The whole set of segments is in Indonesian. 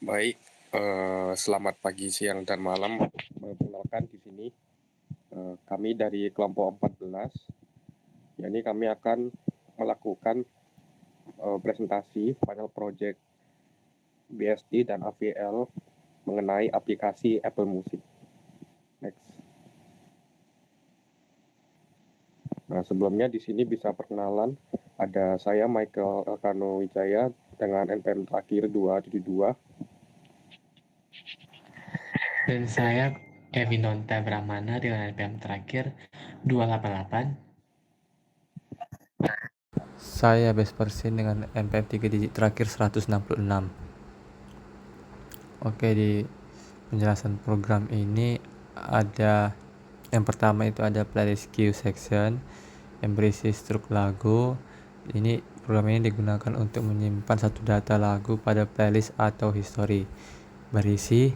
Baik, selamat pagi, siang, dan malam. Perkenalkan di sini kami dari kelompok 14. Ini kami akan melakukan presentasi final project BSD dan AVL mengenai aplikasi Apple Music. Next. Nah, sebelumnya di sini bisa perkenalan. Ada saya Michael Elkano Wijaya dengan NPM terakhir 272. Dan saya Kevin Nonta Brahmana dengan NPM terakhir 288. Saya Best Person dengan NPM 3 digit terakhir 166. Oke, di penjelasan program ini ada yang pertama itu ada playlist queue section yang berisi struk lagu. Ini program ini digunakan untuk menyimpan satu data lagu pada playlist atau history. Berisi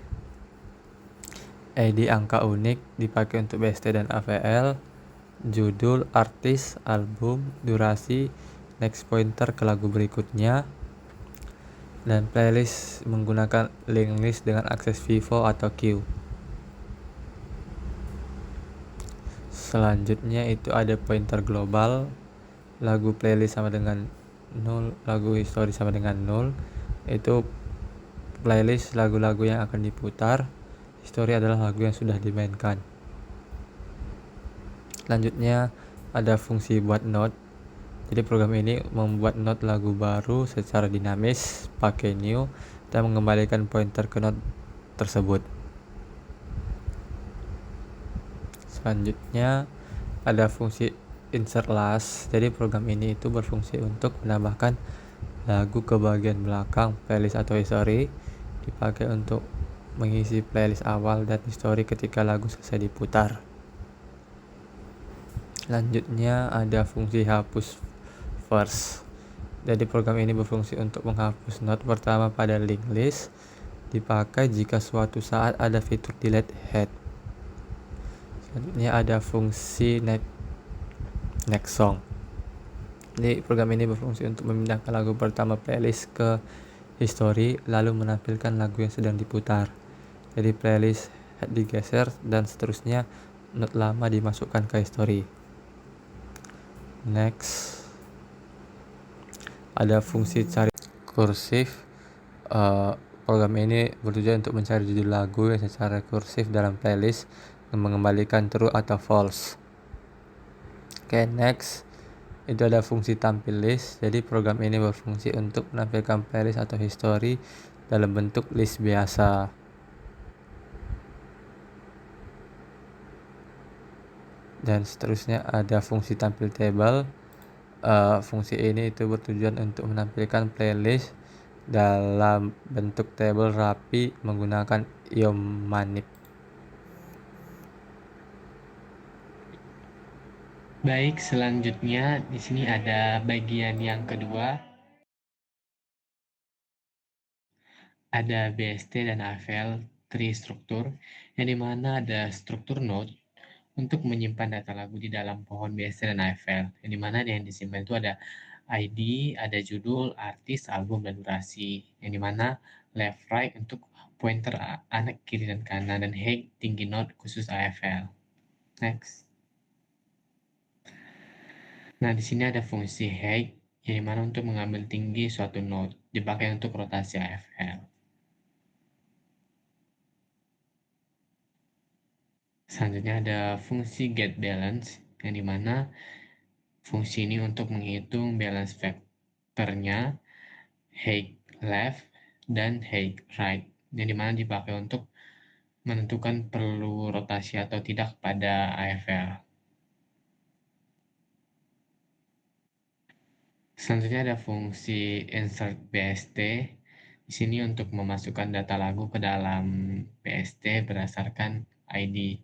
ID angka unik dipakai untuk BST dan AVL, judul, artis, album, durasi, next pointer ke lagu berikutnya, dan playlist menggunakan link list dengan akses Vivo atau queue. Selanjutnya itu ada pointer global, lagu playlist sama dengan 0, lagu history sama dengan 0. Itu playlist lagu-lagu yang akan diputar, history adalah lagu yang sudah dimainkan. Selanjutnya ada fungsi buat note. Jadi program ini membuat note lagu baru secara dinamis pakai new dan mengembalikan pointer ke note tersebut. Selanjutnya ada fungsi insert last. Jadi program ini itu berfungsi untuk menambahkan lagu ke bagian belakang playlist atau history, dipakai untuk mengisi playlist awal dan history ketika lagu selesai diputar. Selanjutnya ada fungsi hapus first. Jadi program ini berfungsi untuk menghapus note pertama pada link list, dipakai jika suatu saat ada fitur delete head. Selanjutnya ada fungsi next song. Jadi program ini berfungsi untuk memindahkan lagu pertama playlist ke history lalu menampilkan lagu yang sedang diputar. Jadi playlist head digeser dan seterusnya note lama dimasukkan ke history. Next ada fungsi cari kursif. Program ini bertujuan untuk mencari judul lagu yang secara kursif dalam playlist dan mengembalikan true atau false. Oke, next itu ada fungsi tampil list. Jadi program ini berfungsi untuk menampilkan playlist atau history dalam bentuk list biasa. Dan seterusnya ada fungsi tampil table. Fungsi ini itu bertujuan untuk menampilkan playlist dalam bentuk table rapi menggunakan Iomanip. Baik, selanjutnya di sini ada bagian yang kedua. Ada BST dan AVL tree struktur, yang dimana ada struktur node untuk menyimpan data lagu di dalam pohon BST dan AVL, yang dimana yang disimpan itu ada ID, ada judul, artis, album, dan durasi, yang dimana left right untuk pointer anak kiri dan kanan, dan height tinggi node khusus AFL. Next. Nah, di sini ada fungsi height, yang dimana untuk mengambil tinggi suatu node dipakai untuk rotasi AFL. Selanjutnya ada fungsi get balance, yang dimana fungsi ini untuk menghitung balance vektornya height left dan height right, yang dimana dipakai untuk menentukan perlu rotasi atau tidak pada AFL. Selanjutnya ada fungsi insert BST. Di sini untuk memasukkan data lagu ke dalam BST berdasarkan ID.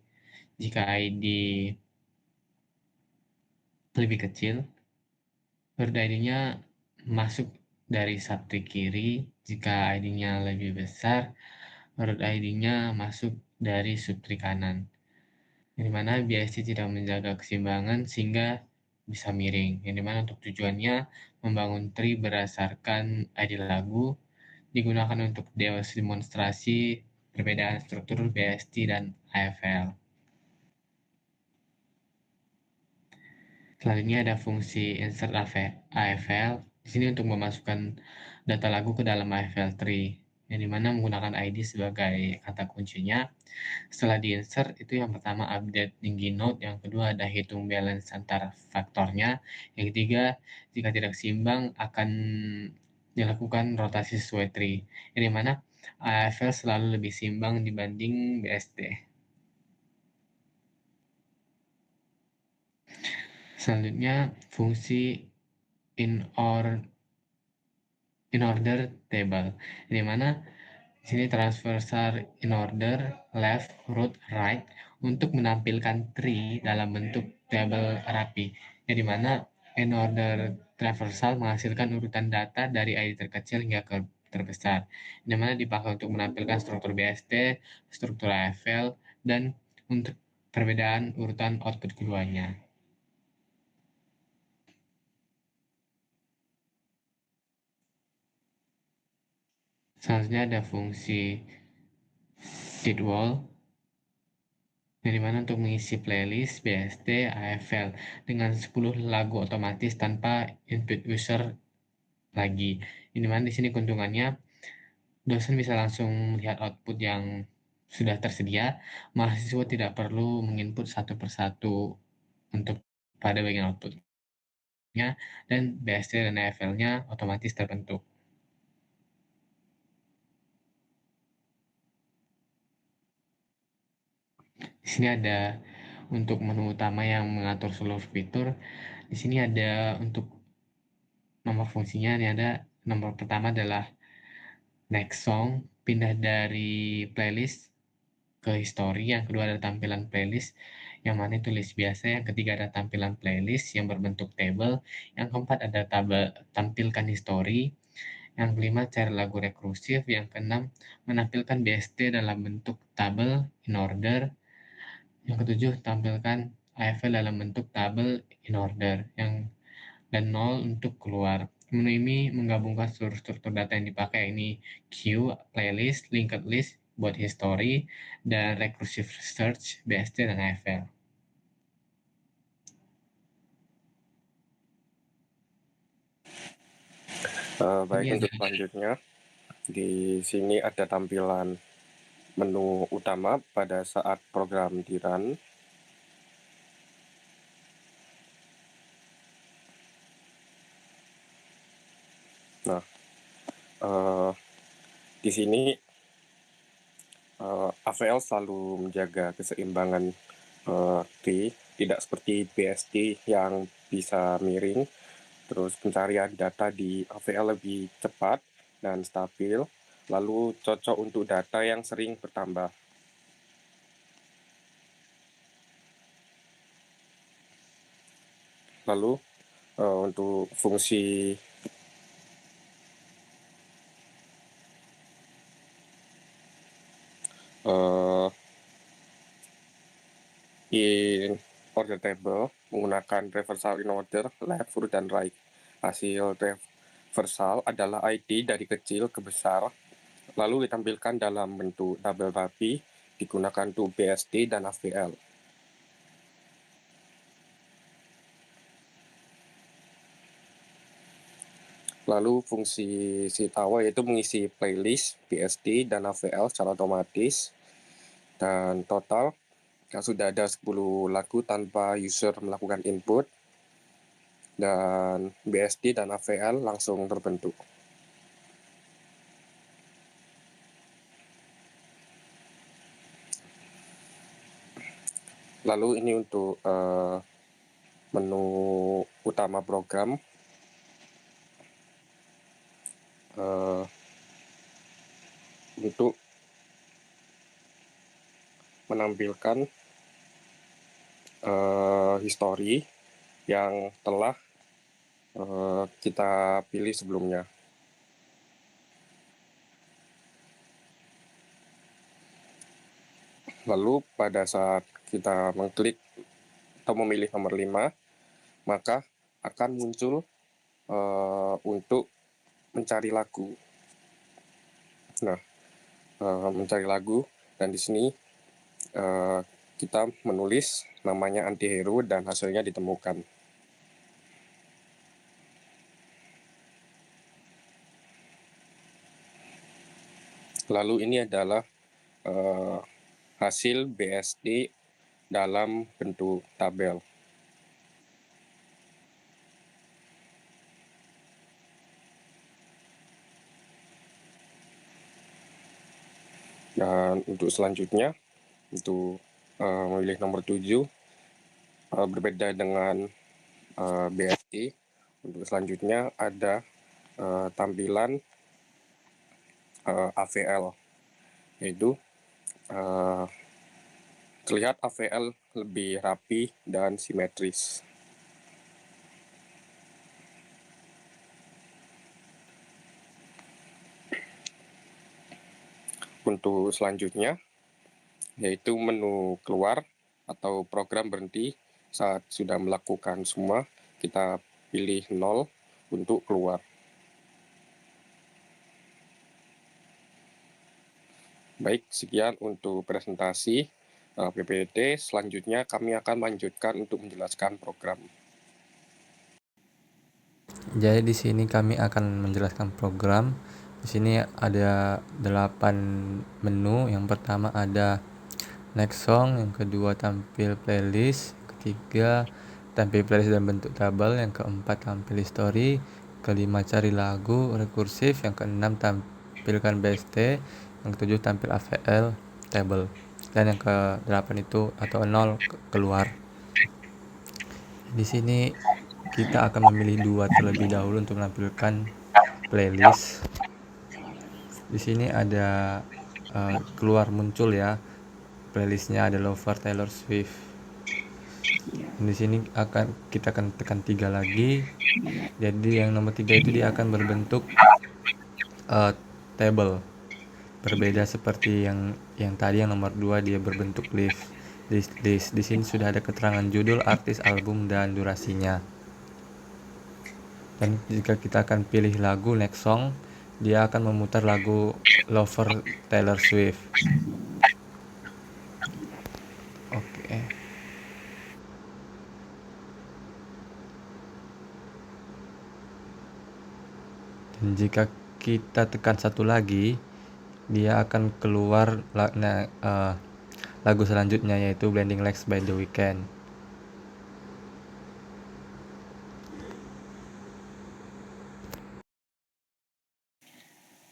Jika ID lebih kecil, huruf ID-nya masuk dari subtree kiri. Jika ID-nya lebih besar, huruf ID-nya masuk dari subtree kanan. Yang dimana BST tidak menjaga keseimbangan sehingga bisa miring. Yang dimana untuk tujuannya membangun tree berdasarkan ID lagu, digunakan untuk demonstrasi perbedaan struktur BSD dan AFL. Selanjutnya ada fungsi insert AFL. Di sini untuk memasukkan data lagu ke dalam AFL tree, yang dimana menggunakan ID sebagai kata kuncinya. Setelah di-insert, itu yang pertama update tinggi node, yang kedua ada hitung balance antar faktornya, yang ketiga jika tidak seimbang akan dilakukan rotasi sesuai tree, yang dimana AFL selalu lebih seimbang dibanding BSD. Selanjutnya fungsi in order table, di mana di sini transversal in order left, root, right untuk menampilkan tree dalam bentuk tabel rapi, yang dimana in order transversal menghasilkan urutan data dari ID terkecil hingga ke terbesar, di mana dipakai untuk menampilkan struktur BSD, struktur AFL, dan untuk perbedaan urutan output keduanya. Selanjutnya ada fungsi seed wall, yang dimana untuk mengisi playlist BSD AFL dengan 10 lagu otomatis tanpa input user lagi. Ini dimana di sini keuntungannya dosen bisa langsung melihat output yang sudah tersedia, mahasiswa tidak perlu menginput satu persatu untuk pada bagian outputnya, dan BSD dan AFL-nya otomatis terbentuk. Di sini ada untuk menu utama yang mengatur seluruh fitur. Di sini ada untuk nomor fungsinya, ini ada nomor pertama adalah next song, pindah dari playlist ke history. Yang kedua ada tampilan playlist, yang mana itu list biasa. Yang ketiga ada tampilan playlist yang berbentuk table. Yang keempat ada tampilkan history. Yang kelima cari lagu rekursif. Yang keenam menampilkan BSD dalam bentuk tabel in order. Yang ketujuh tampilkan AFL dalam bentuk tabel in order. Dan 0 untuk keluar. Menu ini menggabungkan seluruh struktur data yang dipakai, ini queue, playlist, linked list, buat history, dan recursive search, BSD, dan AFL. Baik, untuk selanjutnya di sini ada tampilan menu utama pada saat program di run. Nah, di sini AVL selalu menjaga keseimbangan tree, tidak seperti BSD yang bisa miring. Terus pencarian data di AVL lebih cepat dan stabil, lalu cocok untuk data yang sering bertambah. Lalu untuk fungsi in order table menggunakan reversal in order left, root, dan right. Hasil reversal adalah ID dari kecil ke besar, lalu ditampilkan dalam bentuk tabel rapi, digunakan untuk BSD dan AVL. Lalu fungsi seed hour yaitu mengisi playlist BSD dan AVL secara otomatis, dan total sudah ada 10 lagu tanpa user melakukan input, dan BSD dan AVL langsung terbentuk. Lalu ini untuk menu utama program. Untuk menampilkan history yang telah kita pilih sebelumnya. Lalu pada saat kita mengklik atau memilih nomor 5, maka akan muncul untuk mencari lagu. Nah, mencari lagu, dan di sini kita menulis namanya Antihero dan hasilnya ditemukan. Lalu ini adalah hasil BSD dalam bentuk tabel. Dan untuk selanjutnya, untuk memilih nomor 7, berbeda dengan BSD. Untuk selanjutnya ada tampilan AVL, yaitu terlihat AVL lebih rapi dan simetris. Untuk selanjutnya, yaitu menu keluar atau program berhenti saat sudah melakukan semua, kita pilih 0 untuk keluar. Baik, sekian untuk presentasi PPT. Selanjutnya kami akan lanjutkan untuk menjelaskan program. Jadi di sini kami akan menjelaskan program. Di sini ada 8 menu. Yang pertama ada next song, yang kedua tampil playlist, ketiga tampil playlist dalam bentuk tabel, yang keempat tampil history, kelima cari lagu rekursif, yang keenam tampilkan BST, yang ketujuh tampil AVL table, dan yang ke-8 itu atau 0 keluar. Di sini kita akan memilih 2 terlebih dahulu untuk menampilkan playlist. Di sini ada keluar muncul ya, playlistnya ada Lover Taylor Swift. Di sini kita akan tekan 3 lagi. Jadi yang nomor 3 itu dia akan berbentuk table. Berbeda seperti yang tadi, yang nomor 2 dia berbentuk list. Di sini sudah ada keterangan judul, artis, album, dan durasinya. Dan jika kita akan pilih lagu next song, dia akan memutar lagu Lover Taylor Swift. Oke. Dan jika kita tekan satu lagi, dia akan keluar lagu selanjutnya, yaitu Blinding Lights by The Weeknd.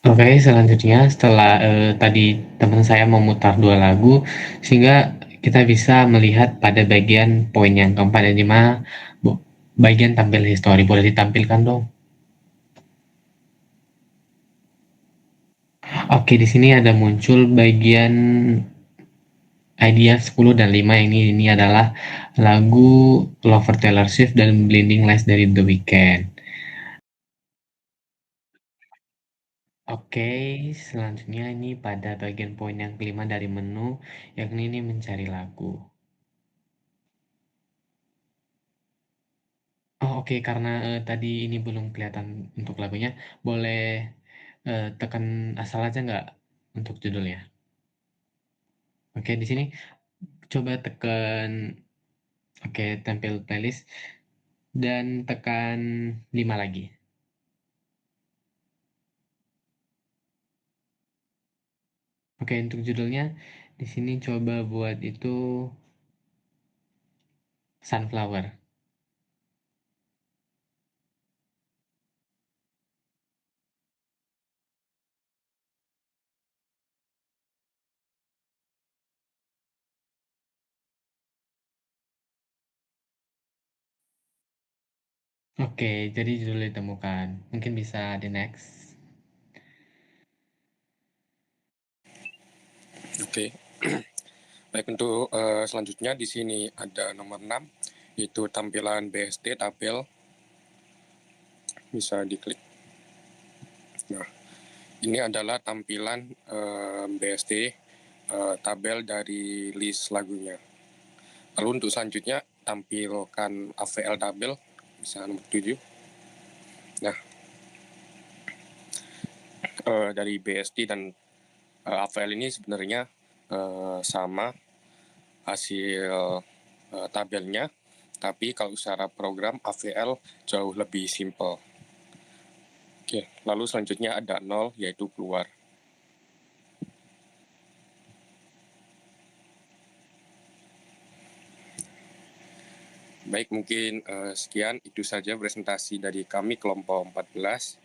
Oke, selanjutnya setelah tadi teman saya memutar 2 lagu, sehingga kita bisa melihat pada bagian poin yang keempat, yang di mana bagian tampil history. Boleh ditampilkan dong? Oke, di sini ada muncul bagian idea 10 dan 5. Ini adalah lagu Lover Taylor Swift dan Blinding Lights dari The Weeknd. Oke, selanjutnya ini pada bagian poin yang kelima dari menu, yakni ini mencari lagu. Oh, oke, karena tadi ini belum kelihatan untuk lagunya, boleh tekan asal aja nggak untuk judulnya? Oke, di sini coba tekan, oke, tampil playlist, dan tekan 5 lagi. Oke, untuk judulnya di sini coba buat itu Sunflower. Oke, jadi judul ditemukan. Mungkin bisa di next. Oke. Baik, untuk selanjutnya di sini ada nomor 6, yaitu tampilan BSD tabel. Bisa diklik. Nah, ini adalah tampilan BSD tabel dari list lagunya. Lalu untuk selanjutnya tampilkan AVL tabel, bisa nomor 7. Nah, dari BSD dan AVL ini sebenarnya sama hasil tabelnya, tapi kalau secara program AVL jauh lebih simple. Oke, lalu selanjutnya ada 0, yaitu keluar. Baik, mungkin sekian, itu saja presentasi dari kami kelompok 14.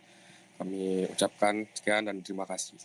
Kami ucapkan sekian dan terima kasih.